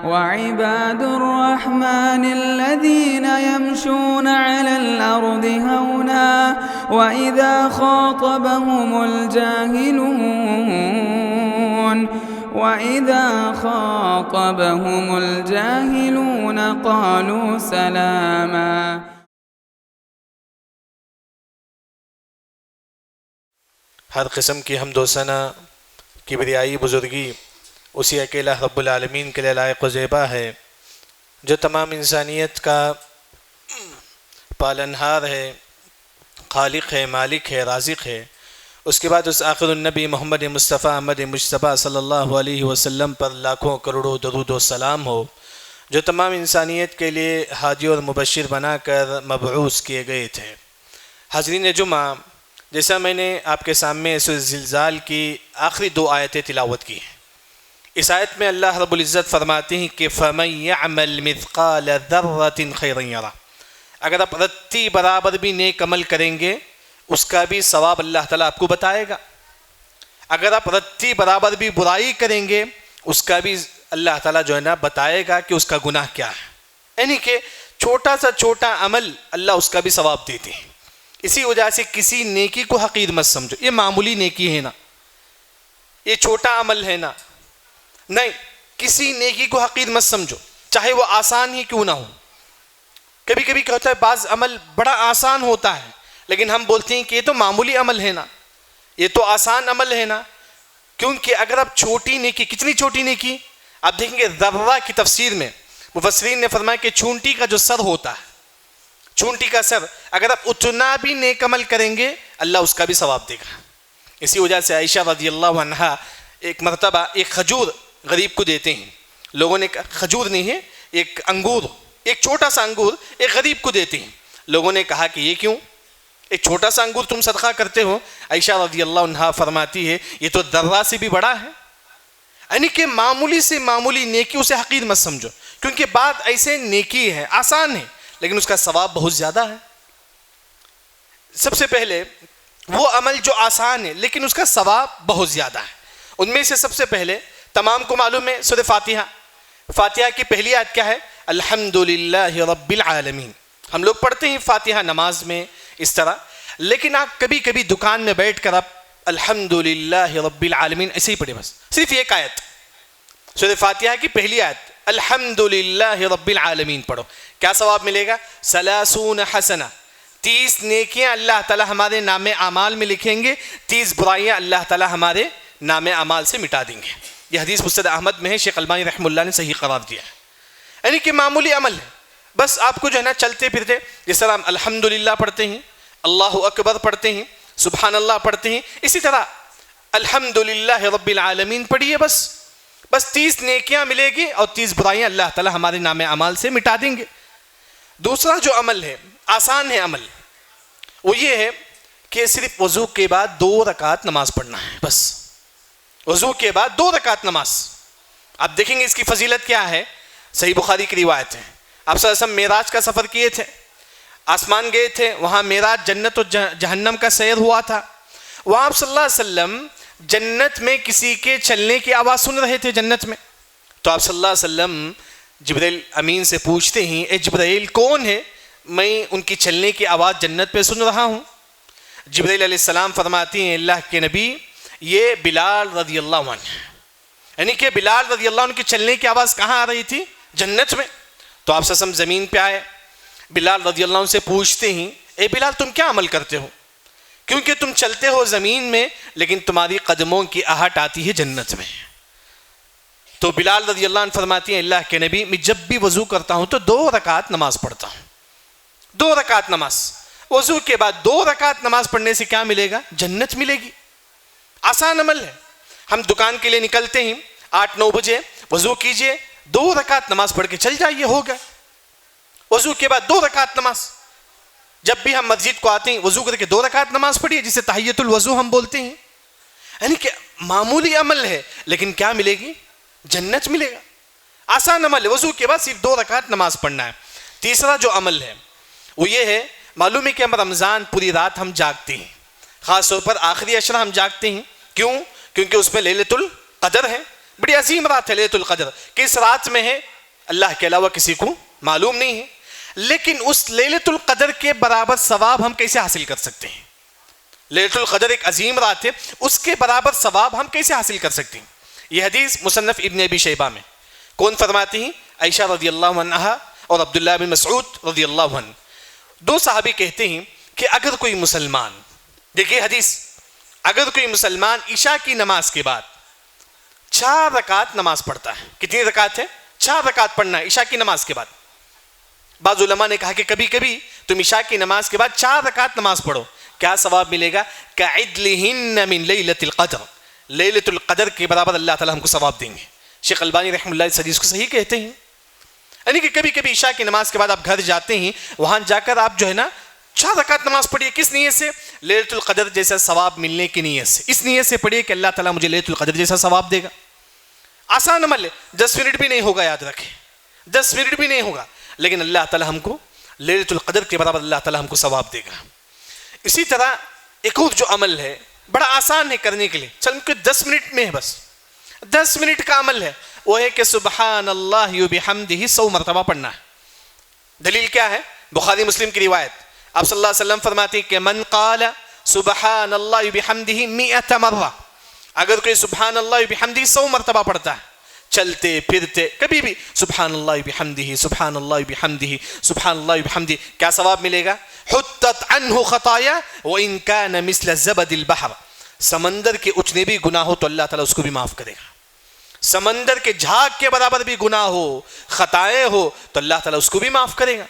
وعباد الرحمن الذين يمشون على الأرض هونا وإذا خاطبهم الجاهلون قالوا سلاما. ہر قسم کی حمد و ثنا کبریائی بزرگی اسی اکیلا رب العالمین کے لیے لائق و زیبا ہے جو تمام انسانیت کا پالنہار ہے، خالق ہے، مالک ہے، رازق ہے۔ اس کے بعد اس آخر النبی محمد مصطفیٰ احمد مجتبیٰ صلی اللہ علیہ وسلم پر لاکھوں کروڑوں درود و سلام ہو، جو تمام انسانیت کے لیے ہادی اور مبشر بنا کر مبعوث کیے گئے تھے۔ حاضرین جمعہ، جیسا میں نے آپ کے سامنے اس زلزال کی آخری 2 آیتیں تلاوت کی ہیں، اس آیت میں اللہ رب العزت فرماتے ہیں کہ فَمَن يَعْمَلْ مِثْقَالَ ذَرَّةٍ خَيْرًا يَرَهُ، اگر آپ رتی برابر بھی نیک عمل کریں گے اس کا بھی ثواب اللہ تعالیٰ آپ کو بتائے گا، اگر آپ رتی برابر بھی برائی کریں گے اس کا بھی اللہ تعالیٰ جو ہے نا بتائے گا کہ اس کا گناہ کیا ہے، یعنی کہ چھوٹا سا چھوٹا عمل اللہ اس کا بھی ثواب دیتے ہیں۔ اسی وجہ سے کسی نیکی کو حقیر مت سمجھو، یہ معمولی نیکی ہے نا، یہ چھوٹا عمل ہے نا، نہیں، کسی نیکی کو حقیر مت سمجھو، چاہے وہ آسان ہی کیوں نہ ہو۔ کبھی کبھی کیا ہوتا ہے، بعض عمل بڑا آسان ہوتا ہے لیکن ہم بولتے ہیں کہ یہ تو معمولی عمل ہے نا، یہ تو آسان عمل ہے نا، کیونکہ اگر آپ چھوٹی نیکی، کتنی چھوٹی نیکی، آپ دیکھیں گے ذرہ کی تفسیر میں مفسرین نے فرمایا کہ چونٹی کا جو سر ہوتا ہے، چونٹی کا سر، اگر آپ اتنا بھی نیک عمل کریں گے اللہ اس کا بھی ثواب دے گا۔ اسی وجہ سے عائشہ رضی اللہ عنہا ایک مرتبہ ایک کھجور غریب کو دیتے ہیں، لوگوں نے کھجور نہیں ہے، ایک انگور، ایک چھوٹا سا انگور ایک غریب کو دیتے ہیں، لوگوں نے کہا کہ یہ کیوں، ایک چھوٹا سا انگور تم صدقہ کرتے ہو؟ عائشہ رضی اللہ عنہا فرماتی ہے یہ تو ذرہ سے بھی بڑا ہے، یعنی کہ معمولی سے معمولی نیکی اسے حقیر مت سمجھو، کیونکہ بات ایسے نیکی ہے، آسان ہے لیکن اس کا ثواب بہت زیادہ ہے۔ سب سے پہلے وہ عمل جو آسان ہے لیکن اس کا ثواب بہت زیادہ ہے، ان میں سے سب سے پہلے تمام کو معلوم ہے سورہ فاتحہ، فاتحہ کی پہلی آیت کیا ہے؟ الحمدللہ رب العالمین۔ ہم لوگ پڑھتے ہیں فاتحہ نماز میں اس طرح، لیکن آپ کبھی کبھی دکان میں بیٹھ کر آپ الحمدللہ رب العالمین ایسے ہی پڑھے، بس صرف ایک آیت سورہ فاتحہ کی پہلی آیت الحمدللہ رب العالمین پڑھو، کیا ثواب ملے گا؟ 30 حسنہ، 30 نیکیاں اللہ تعالی ہمارے نام اعمال میں لکھیں گے، 30 برائیاں اللہ تعالی ہمارے نام اعمال سے مٹا دیں گے۔ یہ حدیث مسند احمد میں ہے، شیخ البانی رحمہ اللہ نے صحیح قرار دیا ہے، یعنی کہ معمولی عمل ہے، بس آپ کو جو ہے نا چلتے پھرتے جس طرح ہم الحمدللہ پڑھتے ہیں، اللہ اکبر پڑھتے ہیں، سبحان اللہ پڑھتے ہیں، اسی طرح الحمدللہ رب العالمین پڑھیے، بس 30 نیکیاں ملے گی اور 30 برائیاں اللہ تعالی ہمارے نام اعمال سے مٹا دیں گے۔ دوسرا جو عمل ہے، آسان ہے عمل، وہ یہ ہے کہ صرف وضو کے بعد 2 رکعت نماز پڑھنا ہے، بس وضو کے بعد 2 رکعت نماز۔ آپ دیکھیں گے اس کی فضیلت کیا ہے، صحیح بخاری کی روایت ہے، آپ صلی اللہ علیہ وسلم معراج کا سفر کیے تھے، آسمان گئے تھے، وہاں معراج جنت و جہنم کا سیر ہوا تھا، وہاں آپ صلی اللہ علیہ وسلم جنت میں کسی کے چلنے کی آواز سن رہے تھے جنت میں، تو آپ صلی اللہ علیہ وسلم جبرائیل امین سے پوچھتے ہیں اے جبرائیل کون ہے، میں ان کی چلنے کی آواز جنت پہ سن رہا ہوں۔ جبرائیل علیہ السلام فرماتی ہیں اللہ کے نبی یہ بلال رضی اللہ عنہ، یعنی کہ بلال رضی اللہ عنہ کی چلنے کی آواز کہاں آ رہی تھی؟ جنت میں۔ تو آپ صلی اللہ علیہ وسلم زمین پہ آئے، بلال رضی اللہ عنہ سے پوچھتے ہیں اے بلال تم کیا عمل کرتے ہو، کیونکہ تم چلتے ہو زمین میں لیکن تمہاری قدموں کی آہٹ آتی ہے جنت میں۔ تو بلال رضی اللہ عنہ فرماتی ہیں اللہ کے نبی میں جب بھی وضو کرتا ہوں تو 2 رکعت نماز پڑھتا ہوں، 2 رکعت نماز، وضو کے بعد 2 رکعت نماز پڑھنے سے کیا ملے گا؟ جنت ملے گی۔ آسان عمل ہے، ہم دکان کے لیے نکلتے ہیں 8-9 بجے، وضو کیجئے، 2 رکعت نماز پڑھ کے چل جائیے، ہو گیا۔ وضو کے بعد 2 رکعت نماز، جب بھی ہم مسجد کو آتے ہیں وضو کر کے 2 رکعت نماز پڑھیے، جسے تحیۃ الوضو ہم بولتے ہیں، یعنی کہ معمولی عمل ہے لیکن کیا ملے گی؟ جنت ملے گا۔ آسان عمل ہے، وضو کے بعد صرف 2 رکعت نماز پڑھنا ہے۔ تیسرا جو عمل ہے وہ یہ ہے، معلوم ہے کہ ہم رمضان پوری رات ہم جاگتے ہیں، خاص طور پر آخری عشرہ ہم جاگتے ہیں، کیوں؟ کیونکہ اس میں لیلۃ القدر ہے، بڑی عظیم رات ہے لیلۃ القدر. کس رات میں ہے اللہ کے علاوہ کسی کو معلوم نہیں ہے، لیکن اس لیلۃ القدر کے برابر ثواب ہم کیسے حاصل کر سکتے ہیں؟ لیلۃ القدر ایک عظیم رات ہے، اس کے برابر ثواب ہم کیسے حاصل کر سکتے ہیں؟ یہ حدیث مصنف ابن ابی شیبہ میں. کون فرماتی ہیں؟ عائشہ رضی اللہ عنہا اور عبداللہ بن مسعود رضی اللہ عنہ. دو صحابی کہتے ہیں کہ اگر کوئی مسلمان، دیکھیے حدیث، اگر کوئی مسلمان عشاء کی نماز کے بعد 4 رکعت نماز پڑھتا ہے. کتنی رکعت ہے؟ 4 رکعت پڑھنا ہے عشاء کی نماز کے بعد. بعض علماء نے کہا کہ کبھی کبھی تم عشاء کی نماز کے بعد 4 رکعت نماز پڑھو، کیا ثواب ملے گا؟ کعدلہن من لیلۃ القدر، لیلۃ القدر کے برابر اللہ تعالیٰ ہم کو ثواب دیں گے. شیخ البانی رحمہ اللہ اس حدیث کو صحیح کہتے ہیں. یعنی کہ کبھی کبھی عشاء کی نماز کے بعد آپ گھر جاتے ہیں، وہاں جا کر آپ جو ہے نا 4 رکعت نماز پڑھیے. کس نیت سے؟ لیلۃ القدر جیسا ثواب ملنے کی نیت سے. اس نیت سے پڑھیے کہ اللہ تعالیٰ مجھے لیلۃ القدر جیسا ثواب دے گا. آسان عمل ہے، 10 منٹ بھی نہیں ہوگا، یاد رکھیں 10 منٹ بھی نہیں ہوگا، لیکن اللہ تعالیٰ ہم کو لیلۃ القدر کے برابر اللہ تعالیٰ ہم کو ثواب دے گا. اسی طرح ایک اور جو عمل ہے بڑا آسان ہے کرنے کے لیے، چل کہ 10 منٹ میں ہے، بس 10 منٹ کا عمل ہے، وہ ہے کہ سبحان اللہ وبحمدہ 100 مرتبہ پڑھنا ہے. دلیل کیا ہے؟ بخاری مسلم کی روایت. آپ صلی اللہ علیہ وسلم فرماتے ہیں کہ من قال سبحان اللہ وبحمدہ 100 مرہ، اگر کوئی سبحان اللہ وبحمدہ 100 مرتبہ پڑھتا ہے، چلتے پھرتے کبھی بھی سبحان اللہ وبحمدہ سبحان اللہ وبحمدہ سبحان اللہ وبحمدہ، کیا ثواب ملے گا؟ حطت عنہ خطایا وان کان مثل زبد البحر، سمندر کے اتنے بھی گناہ ہو تو اللہ تعالیٰ اس کو بھی معاف کرے گا. سمندر کے جھاگ کے برابر بھی گناہ ہو، خطائیں ہو تو اللہ تعالیٰ اس کو بھی معاف کرے گا.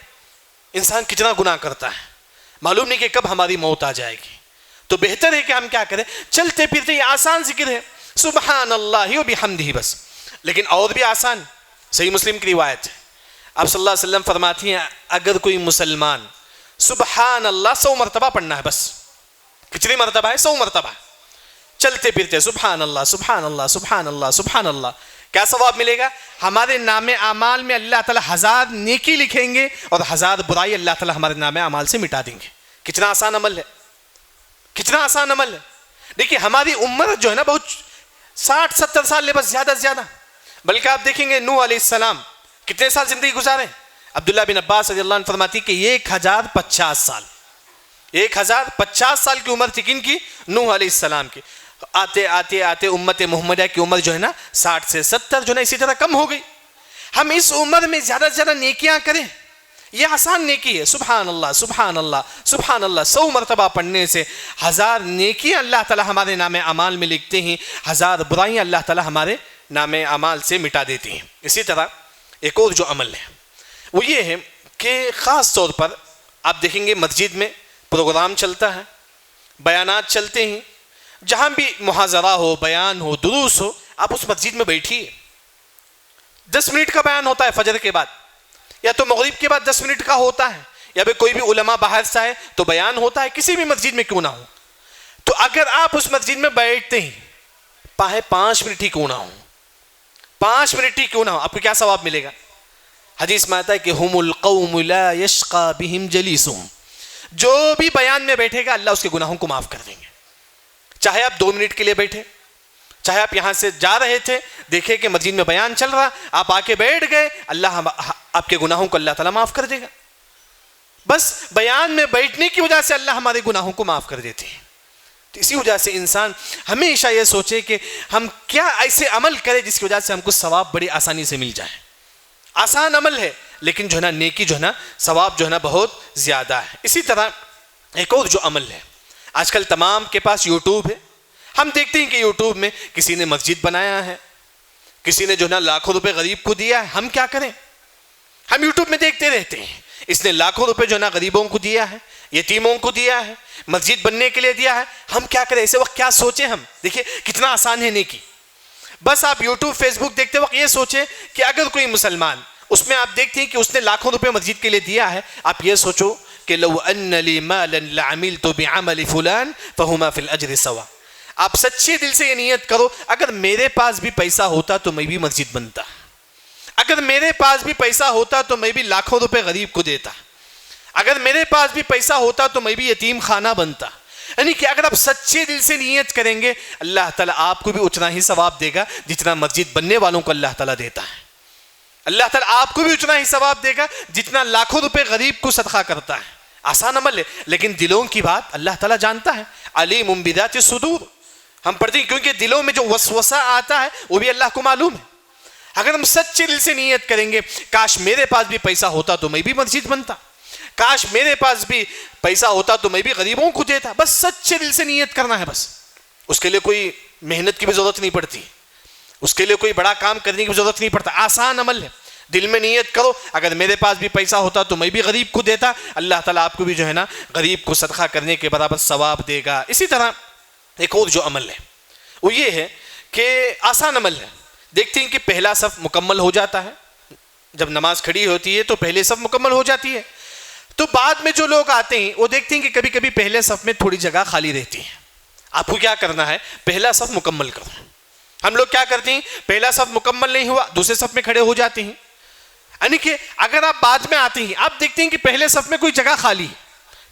انسان کتنا گناہ کرتا ہے، معلوم نہیں کہ کب ہماری موت آ جائے گی. تو بہتر ہے کہ ہم کیا کریں، چلتے پھرتے، یہ آسان ذکر ہے سبحان اللہ وبحمدہ بس. لیکن اور بھی آسان، صحیح مسلم کی روایت ہے، آپ صلی اللہ علیہ وسلم فرماتی ہیں اگر کوئی مسلمان سبحان اللہ 100 مرتبہ پڑھنا ہے، بس کتنی مرتبہ ہے؟ 100 مرتبہ، چلتے پھرتے سبحان اللہ سبحان اللہ سبحان اللہ سبحان اللہ، کیا ثواب ملے گا؟ ہمارے نام اعمال میں اللہ تعالیٰ 1000 نیکی لکھیں گے اور 1000 برائی اللہ تعالیٰ ہمارے نام اعمال سے مٹا دیں گے. کتنا آسان عمل ہے، کتنا آسان عمل ہے. دیکھیے ہماری عمر جو ہے نا بہت 60-70 سال ہے، بس زیادہ سے زیادہ. بلکہ آپ دیکھیں گے نوح علیہ السلام کتنے سال زندگی گزارے؟ عبداللہ بن عباس رضی اللہ عنہ فرماتی کہ 1050 سال، 1050 سال کی عمر تھی کن کی؟ نوح علیہ السلام کی. آتے آتے آتے امت محمدیہ کی عمر جو ہے نا 60 سے 70 جو ہے نا اسی طرح کم ہو گئی. ہم اس عمر میں زیادہ سے زیادہ نیکیاں کریں، یہ آسان نیکی ہے. سبحان اللہ سبحان اللہ سبحان اللہ 100 مرتبہ پڑھنے سے 1000 نیکیاں اللہ تعالیٰ ہمارے نام اعمال میں لکھتے ہیں، 1000 برائیاں اللہ تعالیٰ ہمارے نام اعمال سے مٹا دیتی ہیں. اسی طرح ایک اور جو عمل ہے وہ یہ ہے کہ خاص طور پر آپ دیکھیں گے مسجد میں پروگرام چلتا ہے، بیانات چلتے ہیں، جہاں بھی محاضرہ ہو، بیان ہو، دروس ہو، آپ اس مسجد میں بیٹھیے. 10 منٹ کا بیان ہوتا ہے فجر کے بعد، یا تو مغرب کے بعد 10 منٹ کا ہوتا ہے، یا پھر کوئی بھی علماء باہر سے آئے تو بیان ہوتا ہے، کسی بھی مسجد میں کیوں نہ ہو. تو اگر آپ اس مسجد میں بیٹھتے ہیں 5 منٹ ہی کیوں نہ ہو، 5 منٹ ہی کیوں نہ ہو، آپ کو کیا ثواب ملے گا؟ حدیث میں آتا ہے کہ ہم القوم لا یشقى بهم جلیسهم، جو بھی بیان میں بیٹھے گا اللہ اس کے گناہوں کو معاف کر دیں گے. چاہے آپ 2 منٹ کے لیے بیٹھے، چاہے آپ یہاں سے جا رہے تھے، دیکھے کہ مسجد میں بیان چل رہا، آپ آ کے بیٹھ گئے، اللہ آپ کے گناہوں کو اللہ تعالیٰ معاف کر دے گا. بس بیان میں بیٹھنے کی وجہ سے اللہ ہمارے گناہوں کو معاف کر دیتے ہیں. تو اسی وجہ سے انسان ہمیشہ یہ سوچے کہ ہم کیا ایسے عمل کریں جس کی وجہ سے ہم کو ثواب بڑی آسانی سے مل جائے. آسان عمل ہے لیکن جو ہے نا نیکی جو ہے نا ثواب جو ہے نا بہت زیادہ ہے. اسی طرح ایک اور جو عمل ہے، آج کل تمام کے پاس یوٹیوب ہے. ہم دیکھتے ہیں کہ یوٹیوب میں کسی نے مسجد بنایا ہے، کسی نے جو ہے نا لاکھوں روپے غریب کو دیا ہے. ہم کیا کریں؟ ہم یوٹیوب میں دیکھتے رہتے ہیں، اس نے لاکھوں روپے جو ہے نا غریبوں کو دیا ہے، یتیموں کو دیا ہے، مسجد بننے کے لیے دیا ہے. ہم کیا کریں ایسے وقت؟ کیا سوچیں ہم؟ دیکھیں کتنا آسان ہے نیکی. بس آپ یوٹیوب فیس بک دیکھتے وقت یہ سوچیں کہ اگر کوئی مسلمان، اس میں آپ دیکھتے ہیں کہ اس نے لاکھوں روپے مسجد کے لیے دیا ہے، آپ یہ سوچو کہ لو ان لی مالا لعملت بعمل فلان فہما فی الاجر سوا. آپ سچے دل سے یہ نیت کرو اگر میرے پاس بھی پیسہ ہوتا تو میں بھی مسجد بنتا، اگر میرے پاس بھی پیسہ ہوتا تو میں بھی لاکھوں روپے غریب کو دیتا، اگر میرے پاس بھی پیسہ ہوتا تو میں بھی یتیم خانہ بنتا. یعنی کہ اگر آپ سچے دل سے نیت کریں گے اللہ تعالیٰ آپ کو بھی اتنا ہی ثواب دے گا جتنا مسجد بننے والوں کو اللہ تعالیٰ دیتا ہے. اللہ تعالیٰ آپ کو بھی اتنا ہی ثواب دے گا جتنا لاکھوں روپے غریب کو صدقہ کرتا ہے. آسان عمل ہے لیکن دلوں کی بات اللہ تعالیٰ جانتا ہے. علیم بذات الصدور ہم پڑھتے ہیں کیونکہ دلوں میں جو وسوسہ آتا ہے وہ بھی اللہ کو معلوم ہے. اگر ہم سچے دل سے نیت کریں گے کاش میرے پاس بھی پیسہ ہوتا تو میں بھی مسجد بنتا, کاش میرے پاس بھی پیسہ ہوتا تو میں بھی غریبوں کو دیتا. بس سچے دل سے نیت کرنا ہے. بس اس کے لیے کوئی محنت کی بھی ضرورت نہیں پڑتی, اس کے لیے کوئی بڑا کام کرنے کی بھی ضرورت نہیں پڑتا. آسان عمل ہے. دل میں نیت کرو اگر میرے پاس بھی پیسہ ہوتا تو میں بھی غریب کو دیتا, اللہ تعالیٰ آپ کو بھی جو ہے نا غریب کو صدقہ کرنے کے برابر ثواب دے گا. اسی طرح ایک اور جو عمل ہے وہ یہ ہے کہ آسان عمل ہے. دیکھتے ہیں کہ پہلا صف مکمل ہو جاتا ہے, جب نماز کھڑی ہوتی ہے تو پہلے صف مکمل ہو جاتی ہے. تو بعد میں جو لوگ آتے ہیں وہ دیکھتے ہیں کہ کبھی کبھی پہلے صف میں تھوڑی جگہ خالی رہتی ہے. آپ کو کیا کرنا ہے, پہلا صف مکمل کرو. ہم لوگ کیا کرتے ہیں, پہلا صف مکمل نہیں ہوا دوسرے صف میں کھڑے ہو جاتے ہیں. یعنی کہ اگر آپ بعد میں آتے ہیں آپ دیکھتے ہیں کہ پہلے صف میں کوئی جگہ خالی ہے,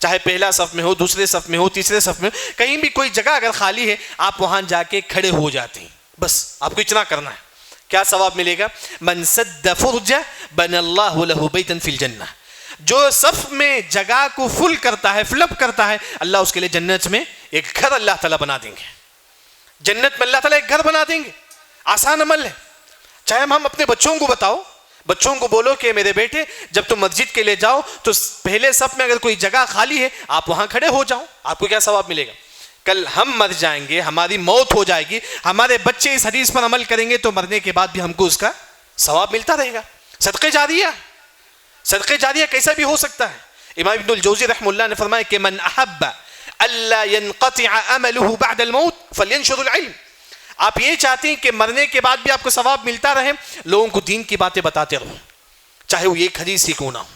چاہے پہلا صف میں ہو, دوسرے صف میں ہو, تیسرے صف میں ہو, کہیں بھی کوئی جگہ اگر خالی ہے آپ وہاں جا کے کھڑے ہو جاتے ہیں. بس آپ کو اتنا کرنا ہے. کیا ثواب ملے گا؟ من سد فرجہ بنى اللہ له بیتا فی الجنہ. جو صف میں جگہ کو فل کرتا ہے, فل اپ کرتا ہے, اللہ اس کے لیے جنت میں ایک گھر اللہ تعالیٰ بنا دیں گے. جنت میں اللہ تعالیٰ ایک گھر بنا دیں گے. آسان عمل ہے. چاہے ہم اپنے بچوں کو بتاؤ, بچوں کو بولو کہ میرے بیٹے جب تم مسجد کے لیے جاؤ تو پہلے صف میں اگر کوئی جگہ خالی ہے آپ وہاں کھڑے ہو جاؤ. آپ کو کیا ثواب ملے گا؟ کل ہم مر جائیں گے, ہماری موت ہو جائے گی, ہمارے بچے اس حدیث پر عمل کریں گے تو مرنے کے بعد بھی ہم کو اس کا ثواب ملتا رہے گا. صدقہ جاریہ, صدقہ جاریہ کیسا بھی ہو سکتا ہے. امام ابن الجوزی رحمہ اللہ نے فرمایا کہ من احب الا ينقطع عمله بعد الموت فلينشر العلم. آپ یہ چاہتے ہیں کہ مرنے کے بعد بھی آپ کو ثواب ملتا رہے, لوگوں کو دین کی باتیں بتاتے رہو, چاہے وہ ایک حدیث ہی کیوں نہ ہو,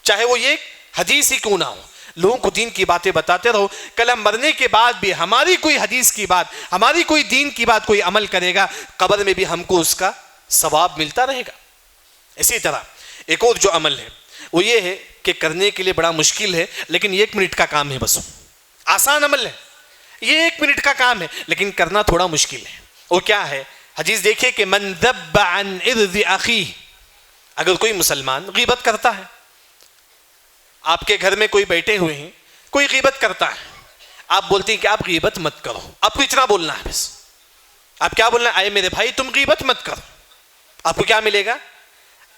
چاہے وہ ایک حدیث ہی کیوں نہ ہو, لوگوں کو دین کی باتیں بتاتے رہو. کل ہم مرنے کے بعد بھی ہماری کوئی حدیث کی بات, ہماری کوئی دین کی بات کوئی عمل کرے گا, قبر میں بھی ہم کو اس کا ثواب ملتا رہے گا. اسی طرح ایک اور جو عمل ہے وہ یہ ہے کہ کرنے کے لیے بڑا مشکل ہے لیکن 1 منٹ کا کام ہے. بس آسان عمل ہے, یہ 1 منٹ کا کام ہے لیکن کرنا تھوڑا مشکل ہے. وہ کیا ہے؟ حدیث دیکھیں کہ من ذب عن عرض اخیہ. اگر کوئی مسلمان غیبت کرتا ہے, آپ کے گھر میں کوئی بیٹھے ہوئے ہیں, کوئی غیبت کرتا ہے, آپ بولتے ہیں کہ آپ غیبت مت کرو. آپ کو اتنا بولنا ہے بس. آپ کیا بولنا ہے؟ اے میرے بھائی تم غیبت مت کرو. آپ کو کیا ملے گا؟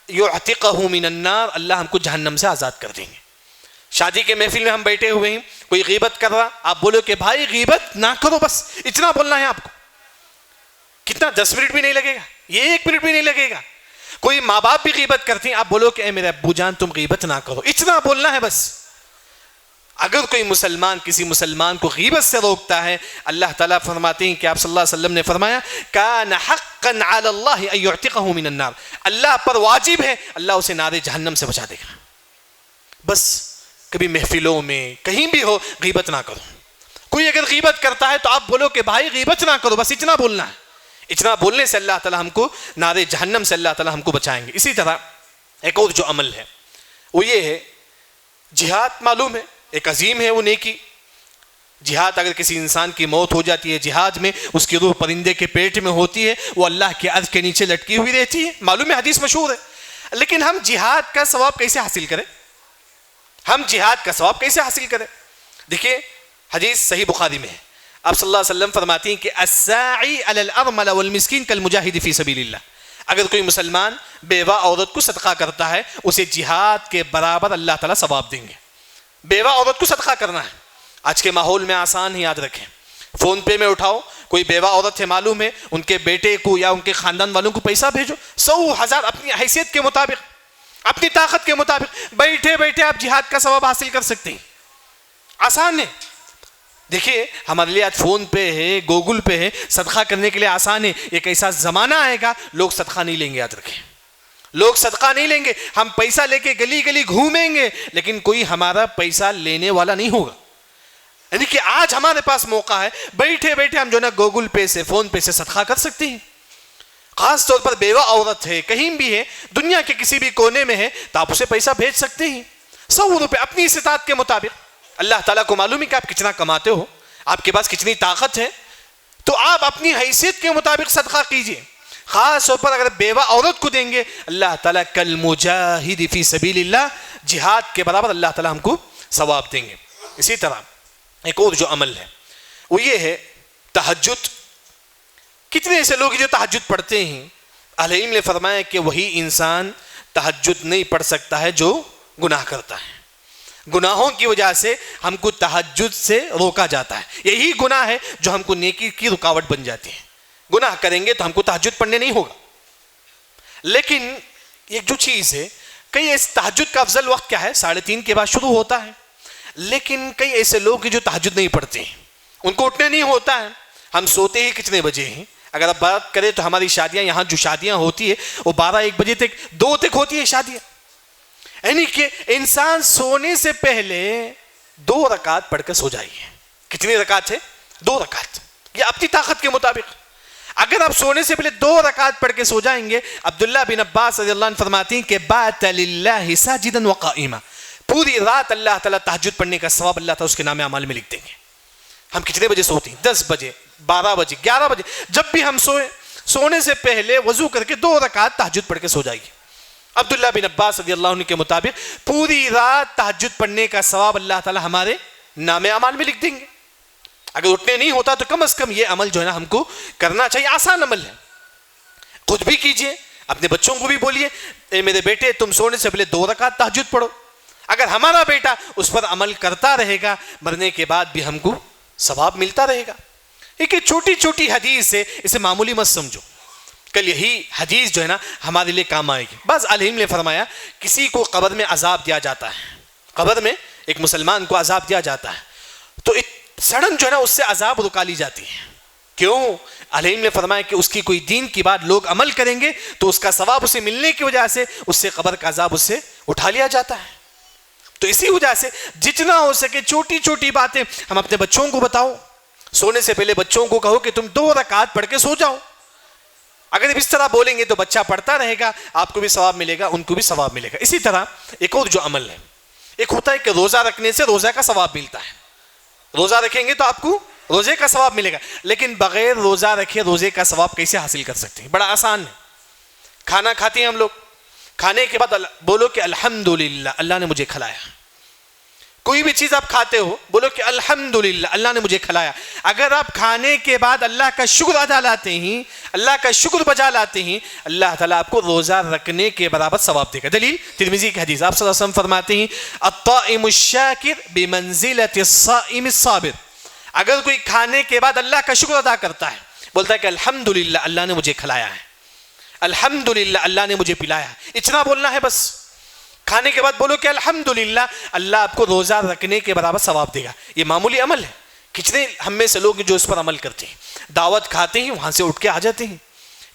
یعتقہ من النار, اللہ ہم کو جہنم سے آزاد کر دیں گے. شادی کے محفل میں ہم بیٹھے ہوئے ہیں, کوئی غیبت کر رہا, آپ بولو کہ بھائی غیبت نہ کرو. بس اتنا بولنا ہے آپ کو. کتنا 10 منٹ بھی نہیں لگے گا, یہ 1 منٹ بھی نہیں لگے گا. کوئی ماں باپ بھی غیبت کرتے ہیں, آپ بولو کہ اے میرے ابو جان تم غیبت نہ کرو. اتنا بولنا ہے بس. اگر کوئی مسلمان کسی مسلمان کو غیبت سے روکتا ہے, اللہ تعالیٰ فرماتے ہیں کہ آپ صلی اللہ علیہ وسلم نے فرمایا کان حقا علی اللہ ان یعتقہ من النار, اللہ پر واجب ہے اللہ اسے نار جہنم سے بچا دے گا. بس کبھی محفلوں میں کہیں بھی ہو غیبت نہ کرو. کوئی اگر غیبت کرتا ہے تو آپ بولو کہ بھائی غیبت نہ کرو. بس اتنا بولنا ہے. اتنا بولنے سے اللہ تعالیٰ ہم کو نار جہنم سے اللہ تعالیٰ ہم کو بچائیں گے. اسی طرح ایک اور جو عمل ہے وہ یہ ہے, جہاد معلوم ہے ایک عظیم ہے وہ نیکی. جہاد اگر کسی انسان کی موت ہو جاتی ہے جہاد میں, اس کی روح پرندے کے پیٹ میں ہوتی ہے, وہ اللہ کے عرش کے نیچے لٹکی ہوئی رہتی ہے. معلوم ہے, حدیث مشہور ہے. لیکن ہم جہاد کا ثواب کیسے حاصل کریں؟ ہم جہاد کا ثواب کیسے حاصل کریں؟ دیکھیں حدیث صحیح بخاری میں ہے, آپ صلی اللہ علیہ وسلم فرماتی ہیں کہ الساعی علی الارمل والمسکین کالمجاہد فی سبیل اللہ. اگر کوئی مسلمان بیوہ عورت کو صدقہ کرتا ہے اسے جہاد کے برابر اللہ تعالیٰ ثواب دیں گے. بیوہ عورت کو صدقہ کرنا ہے. آج کے ماحول میں آسان ہی, یاد رکھیں, فون پے میں اٹھاؤ, کوئی بیوہ عورت ہے معلوم ہے, ان کے بیٹے کو یا ان کے خاندان والوں کو پیسہ بھیجو, 100,000 اپنی حیثیت کے مطابق, اپنی طاقت کے مطابق, بیٹھے بیٹھے آپ جہاد کا ثواب حاصل کر سکتے ہیں. آسان ہے. دیکھیے ہمارے لیے آج فون پے ہے, گوگل پے ہے, صدقہ کرنے کے لیے آسان ہے. ایک ایسا زمانہ آئے گا لوگ صدقہ نہیں لیں گے, یاد رکھیں, لوگ صدقہ نہیں لیں گے. ہم پیسہ لے کے گلی گلی گھومیں گے لیکن کوئی ہمارا پیسہ لینے والا نہیں ہوگا. یعنی کہ آج ہمارے پاس موقع ہے, بیٹھے بیٹھے ہم جو نا گوگل پے سے, فون پے سے صدقہ کر سکتے ہیں. خاص طور پر بیوہ عورت ہے, کہیں بھی ہے, دنیا کے کسی بھی کونے میں ہے, تو آپ اسے پیسہ بھیج سکتے ہیں. 100 روپے اپنی استطاعت کے مطابق. اللہ تعالیٰ کو معلوم ہے کہ آپ کتنا کماتے ہو، آپ کے پاس کتنی طاقت ہے، تو آپ اپنی حیثیت کے مطابق صدقہ کیجئے. خاص طور پر اگر بیوہ عورت کو دیں گے، اللہ تعالیٰ کالمجاہد فی سبیل اللہ، جہاد کے برابر اللہ تعالیٰ ہم کو ثواب دیں گے. اسی طرح ایک اور جو عمل ہے وہ یہ ہے تہجد. کتنے ایسے لوگ جو تہجد پڑھتے ہیں، اہل علم نے فرمایا کہ وہی انسان تہجد نہیں پڑھ سکتا ہے جو گناہ کرتا ہے. گناہوں کی وجہ سے ہم کو تہجد سے روکا جاتا ہے. یہی گناہ ہے جو ہم کو نیکی کی رکاوٹ بن جاتی ہے. گناہ کریں گے تو ہم کو تہجد پڑھنے نہیں ہوگا. لیکن ایک جو چیز ہے، کئی اس تہجد کا افضل وقت کیا ہے؟ 3:30 کے بعد شروع ہوتا ہے. لیکن کئی ایسے لوگ جو تہجد نہیں پڑھتے ہیں، ان کو اٹھنے نہیں ہوتا ہے. ہم سوتے ہی کتنے بجے ہیں؟ اگر آپ بات کریں تو ہماری شادیاں، یہاں جو شادیاں ہوتی ہے وہ 12-1 بجے تک، 2 تک ہوتی ہے شادیاں. یعنی کہ انسان سونے سے پہلے 2 رکعت پڑھ کر سو جائیے. کتنی رکعت ہے؟ 2 رکعت. یہ اپنی طاقت کے مطابق. اگر آپ سونے سے پہلے 2 رکعت پڑھ کے سو جائیں گے، عبداللہ بن عباس رضی اللہ عنہ فرماتے ہیں کہ بات للہ ساجدا وقائما، پوری رات اللہ تعالیٰ تہجد پڑھنے کا ثواب اللہ تعالیٰ اس کے نام اعمال میں لکھ دیں گے. ہم کتنے بجے سوتے ہیں؟ 10 بجے، 12 بجے، 11 بجے. جب بھی ہم سونے سے پہلے وضو کر کے 2 رکعت تہجد پڑھ کے سو جائیے. عبداللہ بن عباس رضی اللہ عنہ کے مطابق پوری رات تہجد پڑھنے کا ثواب اللہ تعالیٰ ہمارے نام اعمال میں لکھ دیں گے. اگر اٹھنے نہیں ہوتا تو کم از کم یہ عمل جو ہے نا ہم کو کرنا چاہیے. آسان عمل ہے، خود بھی کیجئے، اپنے بچوں کو بھی بولیے اے میرے بیٹے تم سونے سے پہلے 2 رکعت تہجد پڑھو. اگر ہمارا بیٹا اس پر عمل کرتا رہے گا، مرنے کے بعد بھی ہم کو ثواب ملتا رہے گا. ایک چھوٹی چھوٹی حدیث ہے، اسے معمولی مت سمجھو. کل یہی حدیث جو ہے نا ہمارے لیے کام آئے گی. بعض عالم نے فرمایا کسی کو قبر میں عذاب دیا جاتا ہے، قبر میں ایک مسلمان کو عذاب دیا جاتا ہے تو سڑن جو ہے نا اس سے عذاب رکا لی جاتی ہے. کیوں؟ عالم نے فرمایا کہ اس کی کوئی دین کی بات لوگ عمل کریں گے تو اس کا ثواب اسے ملنے کی وجہ سے اس سے قبر کا عذاب اس سے اٹھا لیا جاتا ہے. تو اسی وجہ سے جتنا ہو سکے چھوٹی چھوٹی باتیں ہم اپنے بچوں کو بتاؤ. سونے سے پہلے بچوں کو کہو کہ تم 2 رکعت پڑھ کے سو جاؤ. اگر اس طرح بولیں گے تو بچہ پڑھتا رہے گا، آپ کو بھی ثواب ملے گا، ان کو بھی ثواب ملے گا. اسی طرح ایک اور جو عمل ہے، ایک ہوتا ہے کہ روزہ رکھنے سے روزہ کا ثواب ملتا ہے. روزہ رکھیں گے تو آپ کو روزے کا ثواب ملے گا. لیکن بغیر روزہ رکھے روزے کا ثواب کیسے حاصل کر سکتے ہیں؟ بڑا آسان ہے. کھانا کھاتے ہیں ہم لوگ، کھانے کے بعد بولو کہ الحمدللہ اللہ نے مجھے کھلایا. کوئی بھی چیز آپ کھاتے ہو بولو کہ الحمدللہ اللہ نے مجھے کھلایا. اگر آپ کھانے کے بعد اللہ کا شکر ادا لاتے ہیں، اللہ کا شکر بجا لاتے ہیں، اللہ تعالیٰ آپ کو روزہ رکھنے کے برابر ثواب دے گا. دلیل ترمذی کی حدیث، آپ صلی اللہ علیہ وسلم فرماتے ہیں الطائم الشاکر بمنزلۃ الصائم الصابر. اگر کوئی کھانے کے بعد اللہ کا شکر ادا کرتا ہے، بولتا ہے کہ الحمدللہ اللہ نے مجھے کھلایا ہے، الحمدللہ اللہ نے مجھے پلایا ہے، اتنا بولنا ہے بس. کھانے کے بعد بولو کہ الحمدللہ اللہ آپ کو روزہ رکھنے کے برابر ثواب دے گا. یہ معمولی عمل ہے. کتنے ہم میں سے لوگ جو اس پر عمل کرتے ہیں، دعوت کھاتے ہیں وہاں سے اٹھ کے آ جاتے ہیں.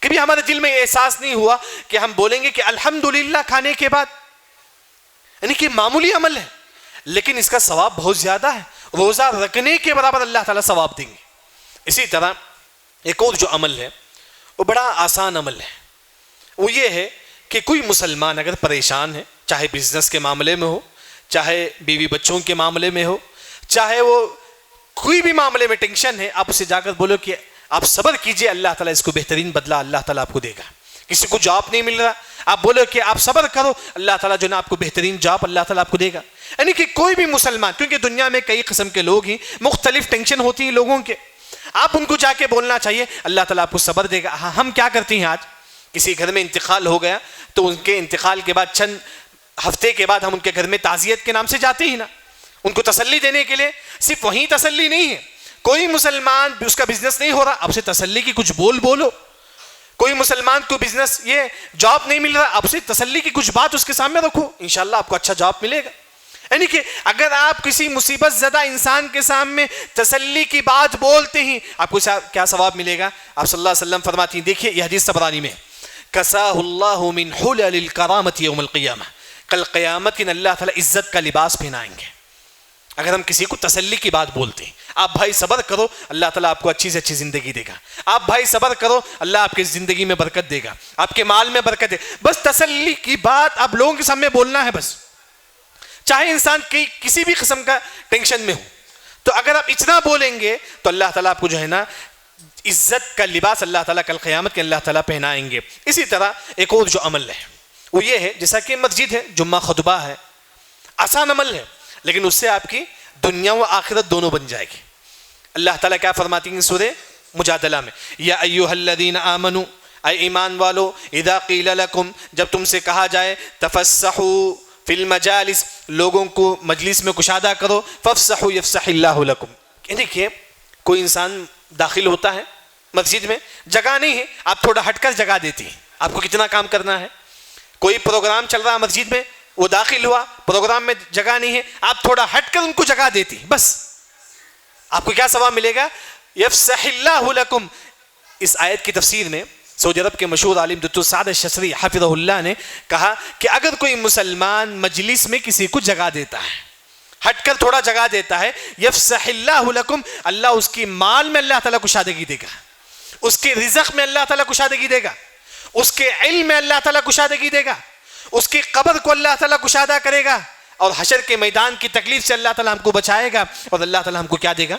کبھی ہمارے دل میں احساس نہیں ہوا کہ ہم بولیں گے کہ الحمدللہ کھانے کے بعد. یعنی کہ معمولی عمل ہے لیکن اس کا ثواب بہت زیادہ ہے. روزہ رکھنے کے برابر اللہ تعالیٰ ثواب دیں گے. اسی طرح ایک اور جو عمل ہے وہ بڑا آسان عمل ہے. وہ یہ ہے کہ کوئی مسلمان اگر پریشان ہے، چاہے بزنس کے معاملے میں ہو، چاہے بیوی بچوں کے معاملے میں ہو، چاہے وہ کوئی بھی معاملے میں ٹینشن ہے، آپ اسے جا کر بولو کہ آپ صبر کیجئے، اللہ تعالیٰ اس کو بہترین بدلہ اللہ تعالیٰ آپ کو دے گا. کسی کو جاب نہیں مل رہا، آپ بولو کہ آپ صبر کرو، اللہ تعالیٰ جو ہے نا آپ کو بہترین جاب اللہ تعالیٰ آپ کو دے گا. یعنی کہ کوئی بھی مسلمان، کیونکہ دنیا میں کئی قسم کے لوگ ہیں، مختلف ٹینشن ہوتی ہیں لوگوں کے، آپ ان کو جا کے بولنا چاہیے اللہ تعالیٰ آپ کو صبر دے گا. ہاں ہم کیا کرتے ہیں، آج کسی گھر میں انتقال ہو گیا تو ان کے انتقال کے بعد چند ہفتے کے بعد ہم ان کے گھر میں تعزیت کے نام سے جاتے ہیں نا، ان کو تسلی دینے کے لیے. صرف وہیں تسلی نہیں ہے، کوئی مسلمان اس کا بزنس نہیں ہو رہا، آپ سے تسلی کی کچھ بولو. کوئی مسلمان کو بزنس یہ جاب نہیں مل رہا، آپ سے تسلی کی کچھ بات اس کے سامنے رکھو، انشاءاللہ آپ کو اچھا جاب ملے گا. یعنی کہ اگر آپ کسی مصیبت زدہ انسان کے سامنے تسلی کی بات بولتے ہیں، آپ کو کیا ثواب ملے گا؟ آپ صلی اللہ علیہ وسلم فرماتی ہیں، دیکھیے یہ حدیث طبرانی میں، کساہ اللہ من حلل الکرامۃ یوم القیامہ، کل قیامت کے اللہ تعالیٰ عزت کا لباس پہنائیں گے. اگر ہم کسی کو تسلی کی بات بولتے ہیں، آپ بھائی صبر کرو اللہ تعالیٰ آپ کو اچھی سے اچھی زندگی دے گا، آپ بھائی صبر کرو اللہ آپ کی زندگی میں برکت دے گا، آپ کے مال میں برکت ہے، بس تسلی کی بات آپ لوگوں کے سامنے بولنا ہے. بس چاہے انسان کسی بھی قسم کا ٹینشن میں ہو، تو اگر آپ اتنا بولیں گے تو اللہ تعالیٰ آپ کو جو ہے نا عزت کا لباس اللہ تعالیٰ کل قیامت کے اللہ تعالیٰ پہنائیں گے۔ اسی طرح ایک اور جو عمل ہے وہ یہ ہے، جیسا کہ مسجد ہے، جمعہ خطبہ ہے، آسان عمل ہے، لیکن اس سے آپ کی دنیا و آخرت دونوں بن جائے گی۔ اللہ تعالیٰ کیا فرماتی ہیں سورہ مجادلہ میں، یا ایھا الذین آمنوا، اے ایمان والو، اذا قیل لکم، جب تم سے کہا جائے، تفسحوا فی المجالس، لوگوں کو مجلس میں کشادہ کرو، فافسحوا یفسح اللہ لکم۔ یعنی کہ کوئی انسان داخل ہوتا ہے مسجد میں، جگہ نہیں ہے، آپ تھوڑا ہٹ کر جگہ دیتی ہیں، آپ کو کتنا کام کرنا ہے۔ کوئی پروگرام چل رہا ہے مسجد میں، وہ داخل ہوا، پروگرام میں جگہ نہیں ہے، آپ تھوڑا ہٹ کر ان کو جگہ دیتی، بس آپ کو کیا ثواب ملے گا؟ یفسح اللہ لکم۔ اس آیت کی تفسیر میں سعودی عرب کے مشہور عالم دکتر سعد الشصری حفظہ اللہ نے کہا کہ اگر کوئی مسلمان مجلس میں کسی کو جگہ دیتا ہے، ہٹ کر تھوڑا جگہ دیتا ہے، یفسح اللہ لکم، اللہ اس کی مال میں اللہ تعالیٰ کشادگی دے گا، اس کے رزق میں اللہ تعالیٰ کشادگی دے گا، اس کے علم میں اللہ تعالیٰ کشادگی دے گا، اس کی قبر کو اللہ تعالیٰ کشادہ کرے گا، اور حشر کے میدان کی تکلیف سے اللہ تعالیٰ ہم کو بچائے گا، اور اللہ تعالیٰ ہم کو کیا دے گا؟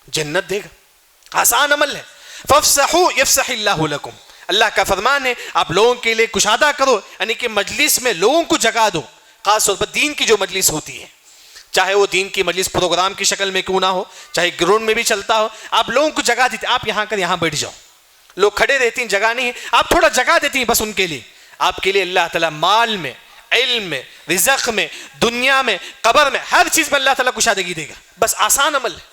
جنت دے گا۔ آسان عمل ہے۔ فافسحوا یفسح اللہ لکم، اللہ کا فرمان ہے آپ لوگوں کے لیے کشادہ کرو، یعنی کہ مجلس میں لوگوں کو جگہ دو، خاص طور پر دین کی جو مجلس ہوتی ہے، چاہے وہ دین کی مجلس پروگرام کی شکل میں کیوں نہ ہو، چاہے گراؤنڈ میں بھی چلتا ہو، آپ لوگوں کو جگہ دیتے، آپ یہاں کر یہاں بیٹھ جاؤ، لوگ کھڑے رہتی ہیں، جگہ نہیں ہے، آپ تھوڑا جگہ دیتی ہیں بس ان کے لیے، آپ کے لیے اللہ تعالیٰ مال میں، علم میں، رزق میں، دنیا میں، قبر میں، ہر چیز میں اللہ تعالیٰ کشادگی دے گا۔ بس آسان عمل ہے،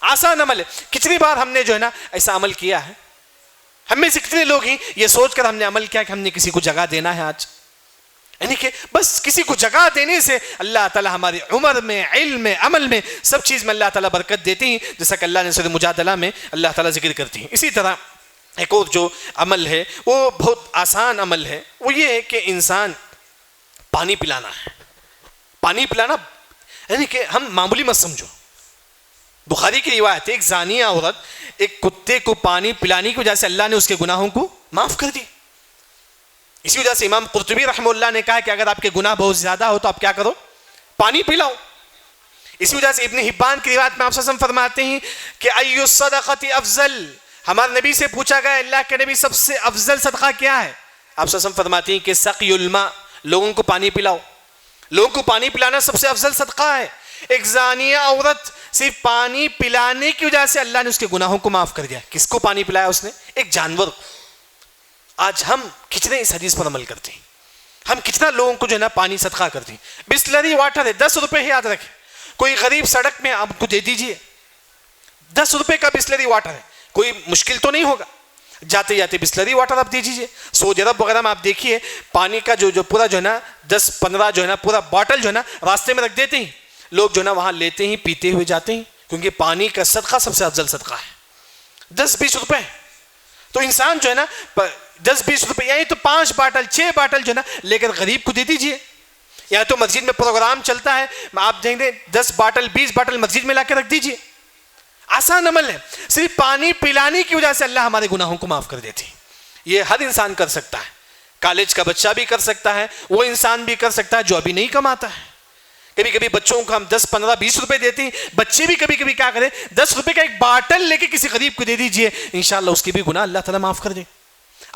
آسان عمل ہے۔ کتنی بار ہم نے جو ہے نا ایسا عمل کیا ہے، ہم میں سے کتنے لوگ ہیں یہ سوچ کر ہم نے عمل کیا کہ ہم نے کسی کو جگہ دینا ہے آج، یعنی کہ بس کسی کو جگہ دینے سے اللہ تعالیٰ ہماری عمر میں، علم میں، عمل میں، سب چیز میں اللہ تعالیٰ برکت دیتے ہیں، جیسا کہ اللہ نے سورہ مجادلہ میں اللہ تعالیٰ ذکر کرتی ہیں۔ اسی طرح ایک اور جو عمل ہے وہ بہت آسان عمل ہے، وہ یہ ہے کہ انسان پانی پلانا ہے۔ پانی پلانا یعنی کہ ہم معمولی مت سمجھو، بخاری کی روایت ہے، ایک زانیہ عورت ایک کتے کو پانی پلانے کی وجہ سے اللہ نے اس کے گناہوں کو معاف کر دی۔ اسی وجہ سے امام قرطبی رحمہ اللہ نے کہا کہ اگر آپ کے گناہ بہت زیادہ ہو تو آپ کیا کرو؟ پانی پلاؤ۔ اسی وجہ سے ابن حبان کی روایت میں آپ صلی اللہ علیہ وسلم فرماتے ہیں کہ ایُّ الصدقۃ افضل، ہمارے نبی سے پوچھا گیا اللہ کے نبی سب سے افضل صدقہ کیا ہے؟ آپ صلی اللہ علیہ وسلم فرماتے ہیں کہ سقی الماء، لوگوں کو پانی پلاؤ۔ لوگوں کو پانی پلانا سب سے افضل صدقہ ہے۔ ایک زانیہ عورت صرف پانی پلانے کی وجہ سے اللہ نے اس کے گناہوں کو معاف کر دیا۔ کس کو پانی پلایا اس نے؟ ایک جانور۔ آج ہم کتنے اس حدیث پر عمل کرتے ہیں، ہم کتنا لوگوں کو جو ہے نا پانی صدقہ کرتے ہیں۔ بسلری واٹر ہے، 10 روپے یاد رکھیں، کوئی غریب سڑک میں آپ کو دے دیجئے، 10 روپے کا بسلری واٹر ہے، کوئی مشکل تو نہیں ہوگا، جاتے جاتے بسلری واٹر آپ دے دیجئے۔ سعودی عرب وغیرہ میں آپ دیکھیے پانی کا جو پورا جو ہے نا 10-15 جو ہے نا پورا باٹل جو ہے نا راستے میں رکھ دیتے ہیں، لوگ جو ہے نا وہاں لیتے ہیں، پیتے ہوئے جاتے ہیں، کیونکہ پانی کا صدقہ سب سے افضل صدقہ ہے۔ 10-20 روپے، تو انسان جو ہے نا 10-20 روپے یعنی تو 5 باٹل 6 باٹل جو ہے نا لے کر غریب کو دے دیجئے۔ یا تو مسجد میں پروگرام چلتا ہے، آپ دیکھ دیں 10 باٹل 20 باٹل مسجد میں لا کے رکھ دیجئے۔ آسان عمل ہے، صرف پانی پلانے کی وجہ سے اللہ ہمارے گناہوں کو معاف کر دیتے ہیں۔ یہ ہر انسان کر سکتا ہے، کالج کا بچہ بھی کر سکتا ہے، وہ انسان بھی کر سکتا ہے جو ابھی نہیں کماتا ہے۔ کبھی کبھی بچوں کو ہم 10-15-20 روپے دیتے ہیں، بچے بھی کبھی کبھی کیا کریں 10 روپے کا ایک باٹل لے کے کسی غریب کو دے دیجئے، انشاءاللہ اس کے بھی گناہ اللہ تعالیٰ معاف کر دے۔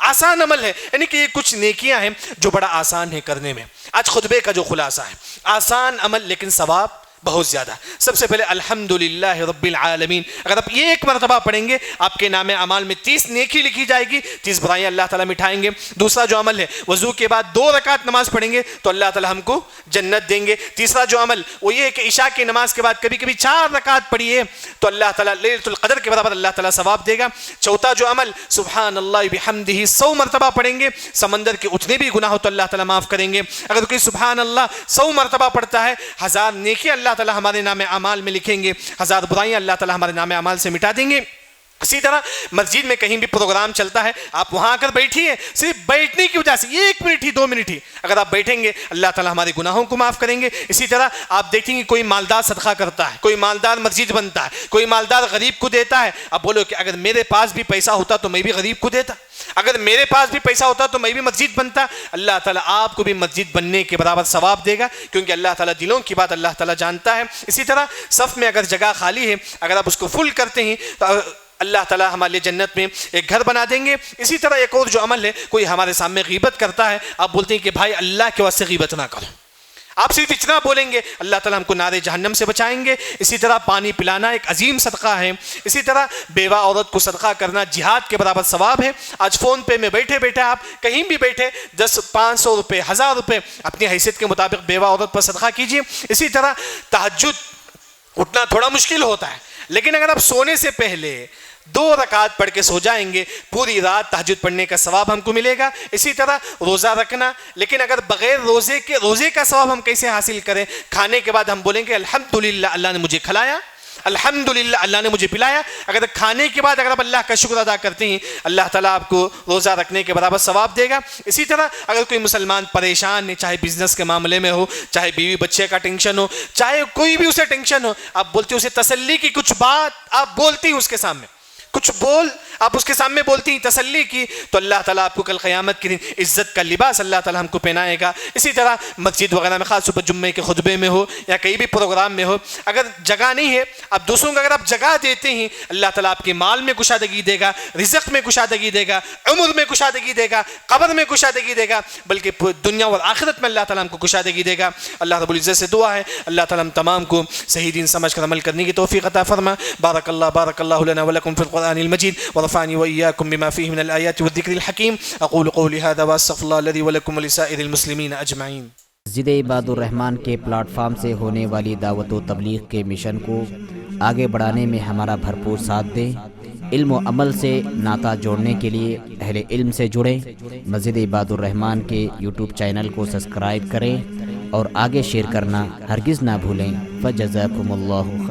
آسان عمل ہے، یعنی کہ یہ کچھ نیکیاں ہیں جو بڑا آسان ہے کرنے میں۔ آج خطبے کا جو خلاصہ ہے، آسان عمل لیکن ثواب بہت زیادہ۔ سب سے پہلے الحمدللہ رب العالمین، اگر آپ یہ ایک مرتبہ پڑھیں گے آپ کے نام اعمال میں 30 نیکی لکھی جائے گی، 30 برائیاں اللہ تعالیٰ مٹھائیں گے۔ دوسرا جو عمل ہے وضو کے بعد 2 رکعت نماز پڑھیں گے تو اللہ تعالیٰ ہم کو جنت دیں گے۔ تیسرا جو عمل وہ یہ ہے کہ عشاء کی نماز کے بعد کبھی کبھی 4 رکعت پڑھیے تو اللہ تعالیٰ لیلۃ القدر کے برابر اللہ تعالیٰ ثواب دے گا۔ چوتھا جو عمل سبحان اللہ بحمدہ 100 مرتبہ پڑھیں گے، سمندر کے اتنے بھی گناہ ہو تو اللہ تعالیٰ معاف کریں گے۔ اگر کوئی سبحان اللہ 100 مرتبہ پڑھتا ہے، 1000 نیکی اللہ تعالیٰ ہمارے نام اعمال میں لکھیں گے، 1000 برائیاں اللہ تعالیٰ ہمارے نام اعمال سے مٹا دیں گے۔ اسی طرح مسجد میں کہیں بھی پروگرام چلتا ہے، آپ وہاں آ کر بیٹھیے، صرف بیٹھنے کی وجہ سے 1 منٹ ہی 2 منٹ ہی اگر آپ بیٹھیں گے اللہ تعالیٰ ہمارے گناہوں کو معاف کریں گے۔ اسی طرح آپ دیکھیں گے کوئی مالدار صدقہ کرتا ہے، کوئی مالدار مسجد بنتا ہے، کوئی مالدار غریب کو دیتا ہے، اب بولو کہ اگر میرے پاس بھی پیسہ ہوتا تو میں بھی غریب کو دیتا، اگر میرے پاس بھی پیسہ ہوتا تو میں بھی مسجد بنتا۔ اللہ تعالیٰ آپ کو بھی مسجد بننے کے برابر ثواب دے گا، کیونکہ اللہ تعالیٰ دلوں کی بات اللہ تعالیٰ جانتا ہے۔ اسی طرح صف میں اگر جگہ خالی ہے، اگر آپ اس کو فل کرتے ہیں تو اللہ تعالیٰ ہمارے لیے جنت میں ایک گھر بنا دیں گے۔ اسی طرح ایک اور جو عمل ہے، کوئی ہمارے سامنے غیبت کرتا ہے، آپ بولتے ہیں کہ بھائی اللہ کے واسطے غیبت نہ کرو، آپ صرف اتنا بولیں گے اللہ تعالیٰ ہم کو نار جہنم سے بچائیں گے۔ اسی طرح پانی پلانا ایک عظیم صدقہ ہے۔ اسی طرح بیوہ عورت کو صدقہ کرنا جہاد کے برابر ثواب ہے۔ آج فون پے میں بیٹھے بیٹھے آپ کہیں بھی بیٹھے 10 500 روپے 1000 روپے اپنی حیثیت کے مطابق بیوہ عورت پر صدقہ کیجیے۔ اسی طرح تہجد اٹھنا تھوڑا مشکل ہوتا ہے، لیکن اگر آپ سونے سے پہلے 2 رکعت پڑھ کے سو جائیں گے، پوری رات تہجد پڑھنے کا ثواب ہم کو ملے گا۔ اسی طرح روزہ رکھنا، لیکن اگر بغیر روزے کا ثواب ہم کیسے حاصل کریں؟ کھانے کے بعد ہم بولیں گے الحمدللہ اللہ نے مجھے کھلایا، الحمدللہ اللہ نے مجھے پلایا۔ اگر کھانے کے بعد اگر آپ اللہ کا شکر ادا کرتے ہیں، اللہ تعالیٰ آپ کو روزہ رکھنے کے برابر ثواب دے گا۔ اسی طرح اگر کوئی مسلمان پریشان ہے، چاہے بزنس کے معاملے میں ہو، چاہے بیوی بچے کا ٹینشن ہو، چاہے کوئی بھی اسے ٹینشن ہو، آپ بولتے ہیں اسے تسلی کی کچھ بات آپ بولتی ہیں اس کے سامنے، کچھ بول آپ اس کے سامنے بولتی ہیں تسلی کی، تو اللہ تعالیٰ آپ کو کل قیامت کے دن عزت کا لباس اللہ تعالیٰ ہم کو پہنائے گا۔ اسی طرح مسجد وغیرہ میں، خاص طور پر جمعے کے خطبے میں ہو یا کہیں بھی پروگرام میں ہو، اگر جگہ نہیں ہے، اب دوسروں کو اگر آپ جگہ دیتے ہیں، اللہ تعالیٰ آپ کے مال میں کشادگی دے گا، رزق میں کشادگی دے گا، عمر میں کشادگی دے گا، قبر میں کشادگی دے گا، بلکہ دنیا اور آخرت میں اللہ تعالیٰ ہم کو کشادگی دے گا۔ اللہ رب العزت سے دعا ہے اللہ تعالیٰ ہم تمام کو صحیح دین سمجھ کر عمل کرنے کی توفیق عطا فرما۔ بارک اللہ لنا ولکم فی القرآن المجید ورفعني وإياكم بما فيه من الآيات والذكر الحكيم أقول قولي هذا وأستغفر الله الذي ولكم ولسائر المسلمين أجمعين۔ مسجد عباد الرحمن کے پلیٹ فارم سے ہونے والی دعوت و تبلیغ کے مشن کو آگے بڑھانے میں ہمارا بھرپور ساتھ دیں۔ علم و عمل سے ناطہ جوڑنے کے لیے اہل علم سے جڑیں۔ مسجد عباد الرحمن کے یوٹیوب چینل کو سبسکرائب کریں اور آگے شیئر کرنا ہرگز نہ بھولیں۔ فجزاکم اللہ